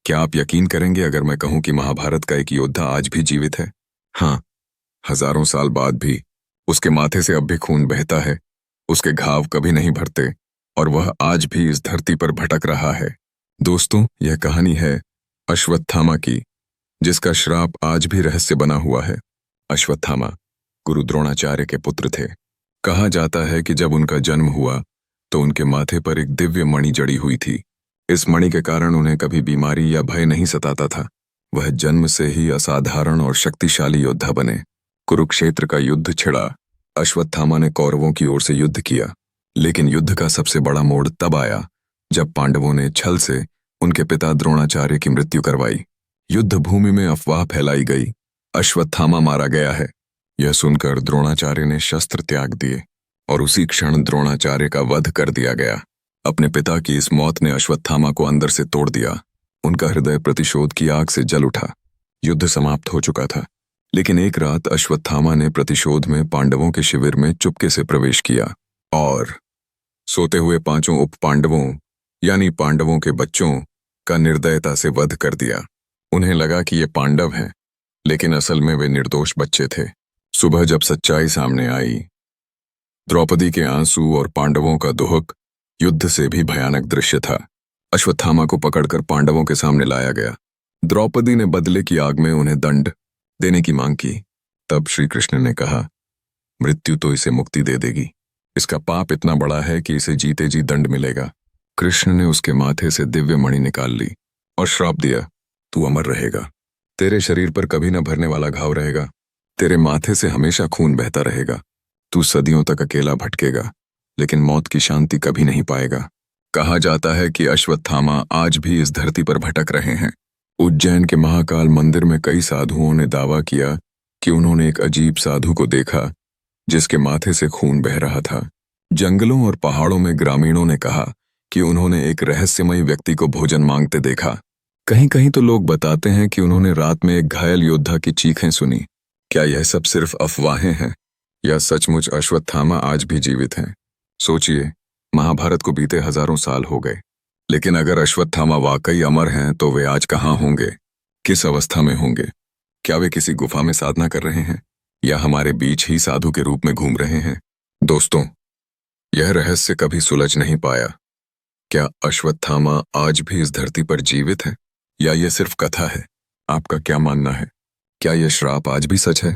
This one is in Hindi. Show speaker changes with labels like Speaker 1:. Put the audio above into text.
Speaker 1: क्या आप यकीन करेंगे अगर मैं कहूं कि महाभारत का एक योद्धा आज भी जीवित है? हाँ, हजारों साल बाद भी उसके माथे से अब भी खून बहता है, उसके घाव कभी नहीं भरते और वह आज भी इस धरती पर भटक रहा है। दोस्तों, यह कहानी है अश्वत्थामा की, जिसका श्राप आज भी रहस्य बना हुआ है। अश्वत्थामा गुरु द्रोणाचार्य के पुत्र थे। कहा जाता है कि जब उनका जन्म हुआ तो उनके माथे पर एक दिव्य मणि जड़ी हुई थी। इस मणि के कारण उन्हें कभी बीमारी या भय नहीं सताता था। वह जन्म से ही असाधारण और शक्तिशाली योद्धा बने। कुरुक्षेत्र का युद्ध छिड़ा। अश्वत्थामा ने कौरवों की ओर से युद्ध किया, लेकिन युद्ध का सबसे बड़ा मोड़ तब आया जब पांडवों ने छल से उनके पिता द्रोणाचार्य की मृत्यु करवाई। युद्ध भूमि में अफवाह फैलाई गई, अश्वत्थामा मारा गया है। यह सुनकर द्रोणाचार्य ने शस्त्र त्याग दिए और उसी क्षण द्रोणाचार्य का वध कर दिया गया। अपने पिता की इस मौत ने अश्वत्थामा को अंदर से तोड़ दिया। उनका हृदय प्रतिशोध की आग से जल उठा। युद्ध समाप्त हो चुका था, लेकिन एक रात अश्वत्थामा ने प्रतिशोध में पांडवों के शिविर में चुपके से प्रवेश किया और सोते हुए पांचों उप पांडवों यानी पांडवों के बच्चों का निर्दयता से वध कर दिया। उन्हें लगा कि ये पांडव हैं, लेकिन असल में वे निर्दोष बच्चे थे। सुबह जब सच्चाई सामने आई, द्रौपदी के आंसू और पांडवों का दुहक युद्ध से भी भयानक दृश्य था। अश्वत्थामा को पकड़कर पांडवों के सामने लाया गया। द्रौपदी ने बदले की आग में उन्हें दंड देने की मांग की। तब श्री कृष्ण ने कहा, मृत्यु तो इसे मुक्ति दे देगी, इसका पाप इतना बड़ा है कि इसे जीते जी दंड मिलेगा। कृष्ण ने उसके माथे से दिव्य मणि निकाल ली और श्राप दिया, तू अमर रहेगा, तेरे शरीर पर कभी न भरने वाला घाव रहेगा, तेरे माथे से हमेशा खून बहता रहेगा, तू सदियों तक अकेला भटकेगा, लेकिन मौत की शांति कभी नहीं पाएगा। कहा जाता है कि अश्वत्थामा आज भी इस धरती पर भटक रहे हैं। उज्जैन के महाकाल मंदिर में कई साधुओं ने दावा किया कि उन्होंने एक अजीब साधु को देखा जिसके माथे से खून बह रहा था। जंगलों और पहाड़ों में ग्रामीणों ने कहा कि उन्होंने एक रहस्यमयी व्यक्ति को भोजन मांगते देखा। कहीं कहीं तो लोग बताते हैं कि उन्होंने रात में एक घायल योद्धा की चीखें सुनी। क्या यह सब सिर्फ अफवाहें हैं या सचमुच अश्वत्थामा आज भी जीवित हैं? सोचिए, महाभारत को बीते हजारों साल हो गए, लेकिन अगर अश्वत्थामा वाकई अमर हैं तो वे आज कहाँ होंगे, किस अवस्था में होंगे? क्या वे किसी गुफा में साधना कर रहे हैं या हमारे बीच ही साधु के रूप में घूम रहे हैं? दोस्तों, यह रहस्य कभी सुलझ नहीं पाया। क्या अश्वत्थामा आज भी इस धरती पर जीवित है या यह सिर्फ कथा है? आपका क्या मानना है? क्या यह श्राप आज भी सच है?